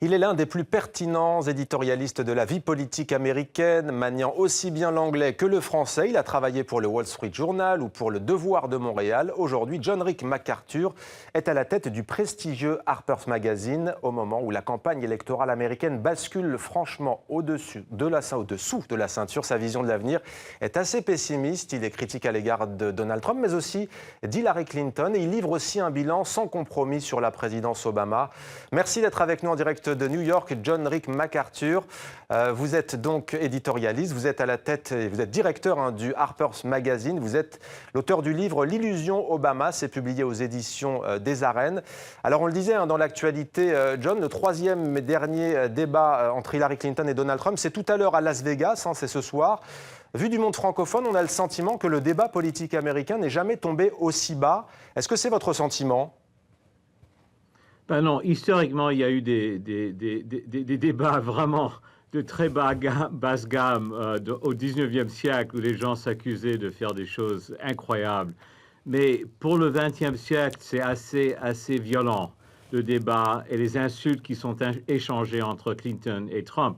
Il est l'un des plus pertinents éditorialistes de la vie politique américaine, maniant aussi bien l'anglais que le français. Il a travaillé pour le Wall Street Journal ou pour le Devoir de Montréal. Aujourd'hui, John Rick MacArthur est à la tête du prestigieux Harper's Magazine au moment où la campagne électorale américaine bascule franchement au-dessous de la ceinture. Sa vision de l'avenir est assez pessimiste. Il est critique à l'égard de Donald Trump, mais aussi d'Hillary Clinton. Et il livre aussi un bilan sans compromis sur la présidence Obama. Merci d'être avec nous en direct de New York, John Rick MacArthur. Vous êtes donc éditorialiste, vous êtes à la tête, vous êtes directeur du Harper's Magazine, vous êtes l'auteur du livre L'illusion Obama, c'est publié aux éditions des Arènes. Alors on le disait dans l'actualité, John, le troisième et dernier débat entre Hillary Clinton et Donald Trump, c'est tout à l'heure à Las Vegas, c'est ce soir. Vu du monde francophone, on a le sentiment que le débat politique américain n'est jamais tombé aussi bas. Est-ce que c'est votre sentiment ? Ben non, historiquement, il y a eu des débats vraiment de très basse gamme au 19e siècle où les gens s'accusaient de faire des choses incroyables. Mais pour le 20e siècle, c'est assez violent, le débat et les insultes qui sont échangées entre Clinton et Trump.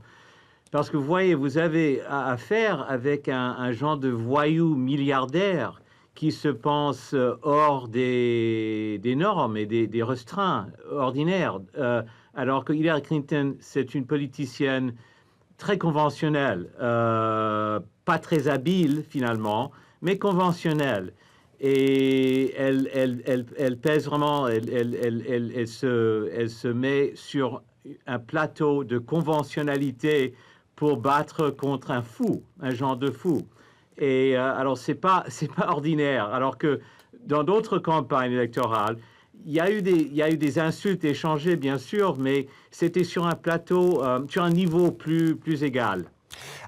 Parce que vous voyez, vous avez affaire avec un genre de voyou milliardaire qui se pense hors des normes et des restreints ordinaires, alors que Hillary Clinton, c'est une politicienne très conventionnelle, pas très habile finalement, mais conventionnelle. Et elle pèse vraiment, elle se met sur un plateau de conventionnalité pour battre contre un fou, un genre de fou. Et alors, c'est pas ordinaire. Alors que dans d'autres campagnes électorales, il y a eu des insultes échangées, bien sûr, mais c'était sur un plateau, sur un niveau plus égal.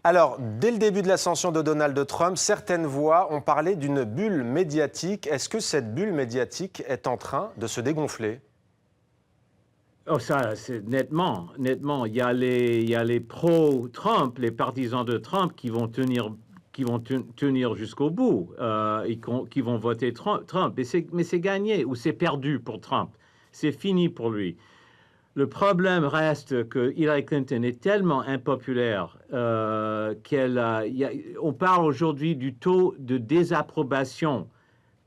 Alors, dès le début de l'ascension de Donald Trump, certaines voix ont parlé d'une bulle médiatique. Est-ce que cette bulle médiatique est en train de se dégonfler ? Oh, ça, c'est nettement. Il y a les pro-Trump, les partisans de Trump qui vont tenir jusqu'au bout, qui vont voter Trump. Mais c'est gagné ou c'est perdu pour Trump. C'est fini pour lui. Le problème reste que Hillary Clinton est tellement impopulaire on parle aujourd'hui du taux de désapprobation,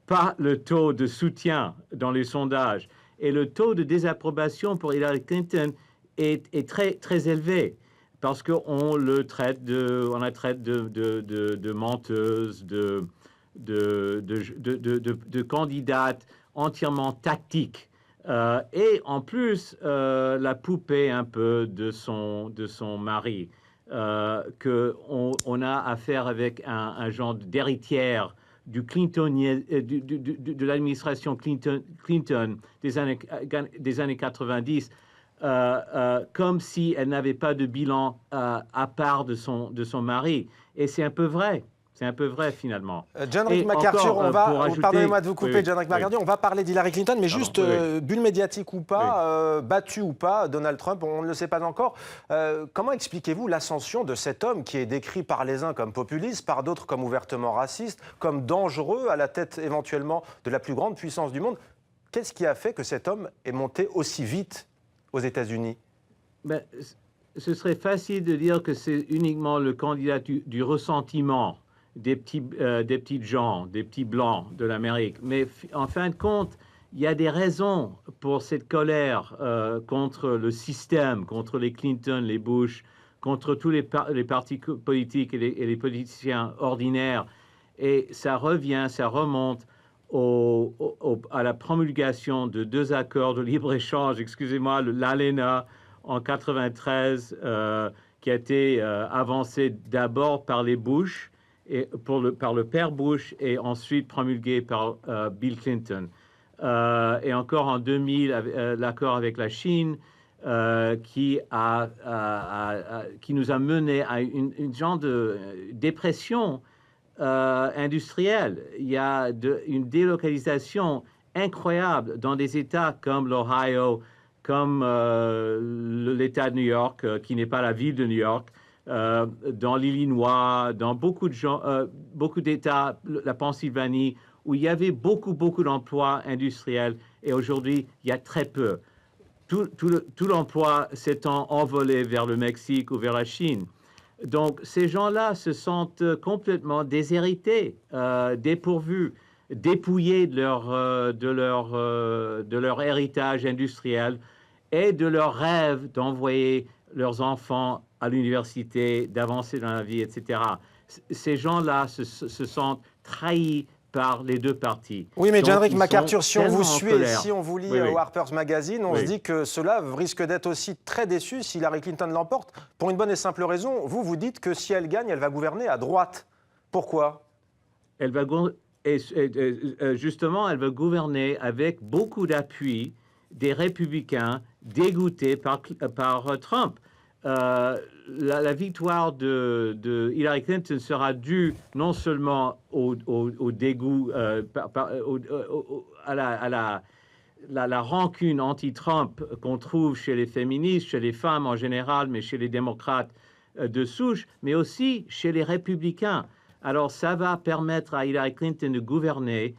pas le taux de soutien dans les sondages. Et le taux de désapprobation pour Hillary Clinton est très élevé parce qu'on la traite de menteuse, de candidate entièrement tactique. Et en plus, la poupée un peu de son mari, qu'on a affaire avec un genre d'héritière de l'administration Clinton des années 90, comme si elle n'avait pas de bilan à part de son mari. Et c'est un peu vrai. C'est un peu vrai, finalement. John Rick MacArthur, pardonnez-moi de vous couper, oui, John Rick MacArthur, on va parler d'Hillary Clinton, mais juste, bulle médiatique ou pas, battu ou pas, Donald Trump, on ne le sait pas encore. Comment expliquez-vous l'ascension de cet homme qui est décrit par les uns comme populiste, par d'autres comme ouvertement raciste, comme dangereux, à la tête éventuellement de la plus grande puissance du monde? Qu'est-ce qui a fait que cet homme est monté aussi vite aux États-Unis? Ben, ce serait facile de dire que c'est uniquement le candidat du ressentiment des petites gens, des petits blancs de l'Amérique. Mais en fin de compte, il y a des raisons pour cette colère contre le système, contre les Clinton, les Bush, contre tous les partis politiques et les politiciens ordinaires. Et ça remonte à la promulgation de 2 accords de libre-échange, excusez-moi, l'ALENA en 93, qui a été avancé d'abord par les Bush, par le père Bush et ensuite promulgué par Bill Clinton. Et encore en 2000, l'accord avec la Chine qui nous a mené à une genre de dépression industrielle. Il y a une délocalisation incroyable dans des États comme l'Ohio, comme l'État de New York, qui n'est pas la ville de New York, dans l'Illinois, dans beaucoup d'États, la Pennsylvanie, où il y avait beaucoup d'emplois industriels, et aujourd'hui, il y a très peu. tout l'emploi s'étant envolé vers le Mexique ou vers la Chine. Donc, ces gens-là se sentent complètement déshérités, dépourvus, dépouillés de leur héritage industriel et de leur rêve d'envoyer leurs enfants à l'université, d'avancer dans la vie, etc. Ces gens-là se sentent trahis par les deux partis. Oui, mais Donc, John Rick ils MacArthur, sont si on vous tellement en suit et colère. si on vous lit Oui, oui. au Harper's Magazine, on Oui. se dit que cela risque d'être aussi très déçu si Hillary Clinton l'emporte. Pour une bonne et simple raison, vous dites que si elle gagne, elle va gouverner à droite. Pourquoi? Elle va justement, elle va gouverner avec beaucoup d'appui des républicains dégoûtés par Trump. La victoire de Hillary Clinton sera due non seulement au dégoût, à la rancune anti-Trump qu'on trouve chez les féministes, chez les femmes en général, mais chez les démocrates de souche, mais aussi chez les républicains. Alors, ça va permettre à Hillary Clinton de gouverner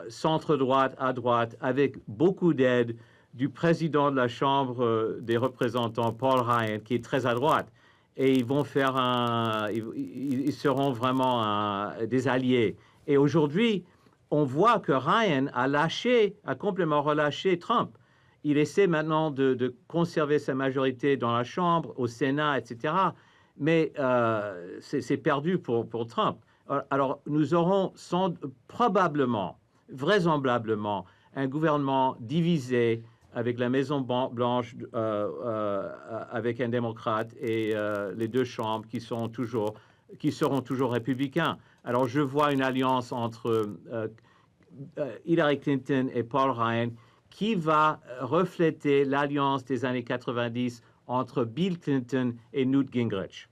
centre-droite à droite avec beaucoup d'aide du président de la Chambre des représentants, Paul Ryan, qui est très à droite. Et ils vont faire ils seront vraiment des alliés. Et aujourd'hui, on voit que Ryan a complètement relâché Trump. Il essaie maintenant de conserver sa majorité dans la Chambre, au Sénat, etc. Mais c'est perdu pour Trump. Alors, nous aurons probablement, vraisemblablement, un gouvernement divisé avec la Maison-Blanche, avec un démocrate et les deux chambres qui seront toujours républicains. Alors, je vois une alliance entre Hillary Clinton et Paul Ryan qui va refléter l'alliance des années 90 entre Bill Clinton et Newt Gingrich.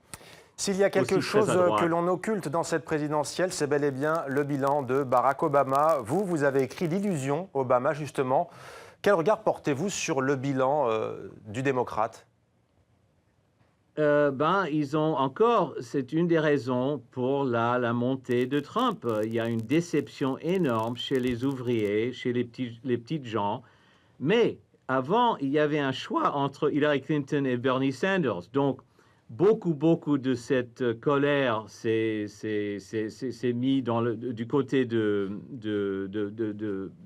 S'il y a quelque chose que l'on occulte dans cette présidentielle, c'est bel et bien le bilan de Barack Obama. Vous avez écrit l'illusion Obama, justement. Quel regard portez-vous sur le bilan du démocrate? Ils ont encore, c'est une des raisons pour la montée de Trump. Il y a une déception énorme chez les ouvriers, chez les petites gens. Mais avant, il y avait un choix entre Hillary Clinton et Bernie Sanders. Donc, beaucoup de cette colère s'est mis du côté de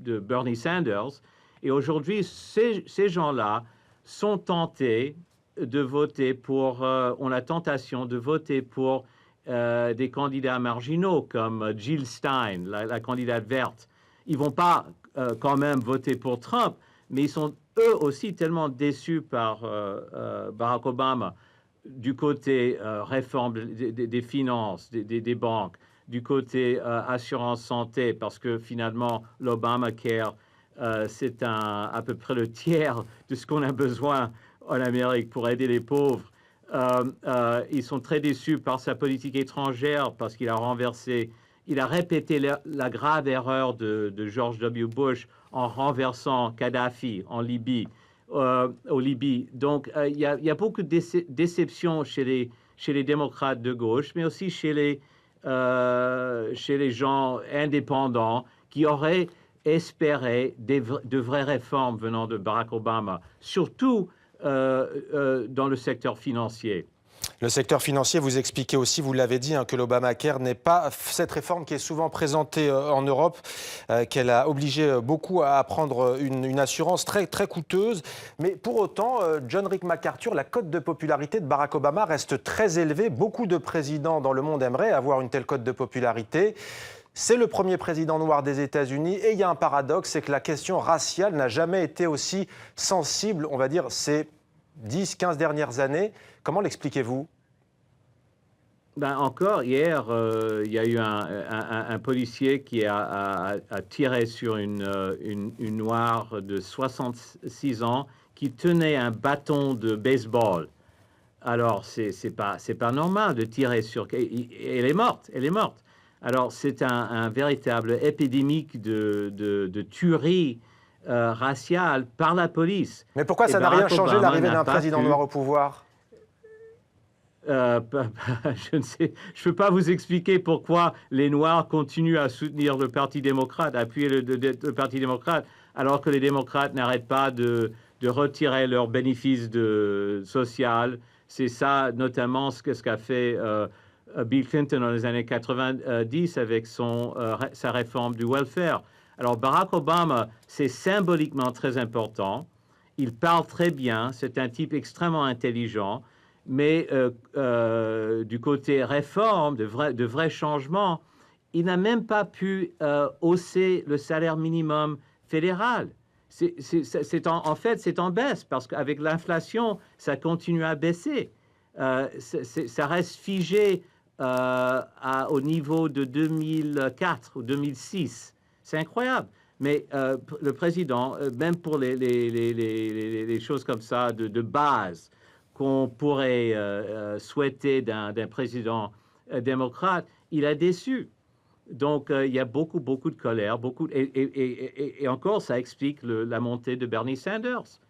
Bernie Sanders. Et aujourd'hui, ces gens-là sont tentés de voter ont la tentation de voter pour des candidats marginaux comme Jill Stein, la candidate verte. Ils ne vont pas quand même voter pour Trump, mais ils sont eux aussi tellement déçus par Barack Obama du côté réforme des finances, des banques, du côté assurance santé, parce que finalement, l'Obamacare, c'est à peu près le tiers de ce qu'on a besoin en Amérique pour aider les pauvres. Ils sont très déçus par sa politique étrangère parce qu'il a répété la grave erreur de George W. Bush en renversant Kadhafi en Libye, au Libye. Donc, il y a beaucoup de déceptions chez les démocrates de gauche, mais aussi chez les gens indépendants qui auraient espéré de vraies réformes venant de Barack Obama, surtout dans le secteur financier. Le secteur financier, vous expliquez aussi, vous l'avez dit, que l'Obamacare n'est pas cette réforme qui est souvent présentée en Europe, qu'elle a obligé beaucoup à prendre une assurance très coûteuse. Mais pour autant, John Rick MacArthur, la cote de popularité de Barack Obama reste très élevée. Beaucoup de présidents dans le monde aimeraient avoir une telle cote de popularité. C'est le premier président noir des États-Unis et il y a un paradoxe, c'est que la question raciale n'a jamais été aussi sensible, on va dire, ces 10-15 dernières années. Comment l'expliquez-vous? Encore hier, il y a eu un policier qui a tiré sur une noire de 66 ans qui tenait un bâton de baseball. Alors, c'est pas normal de tirer sur... Elle est morte. Alors, c'est un véritable épidémique de tuerie raciale par la police. Mais pourquoi ça n'a rien changé, l'arrivée d'un président noir au pouvoir? Je ne sais, je peux pas vous expliquer pourquoi les Noirs continuent à soutenir le Parti démocrate, à appuyer le Parti démocrate, alors que les démocrates n'arrêtent pas de de retirer leurs bénéfices social. C'est ça notamment ce qu'a fait Bill Clinton dans les années 90 avec sa réforme du welfare. Alors Barack Obama, c'est symboliquement très important. Il parle très bien, c'est un type extrêmement intelligent, mais du côté réforme, de vrais changements, il n'a même pas pu hausser le salaire minimum fédéral. En fait, c'est en baisse parce qu'avec l'inflation, ça continue à baisser. Ça reste figé au niveau de 2004 ou 2006. C'est incroyable. Mais le président, même pour les choses comme ça de base qu'on pourrait souhaiter d'un président démocrate, il a déçu. Donc, il y a beaucoup de colère, et encore, ça explique la montée de Bernie Sanders.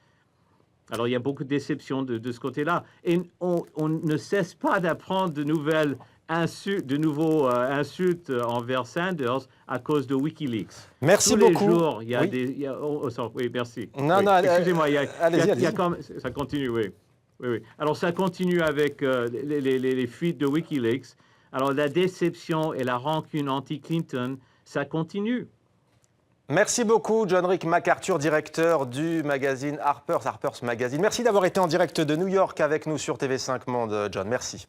Alors, il y a beaucoup de déception de ce côté-là. Et on ne cesse pas d'apprendre de nouveaux insultes envers Sanders à cause de Wikileaks. Merci Tous beaucoup. Les jours, il y a oui. des... oui, merci. Non, oui. non, excusez-moi. allez-y. Ça continue, oui. Alors, ça continue avec les fuites de Wikileaks. Alors, la déception et la rancune anti-Clinton, ça continue. Merci beaucoup, John Rick MacArthur, directeur du magazine Harper's Magazine. Merci d'avoir été en direct de New York avec nous sur TV5 Monde, John. Merci.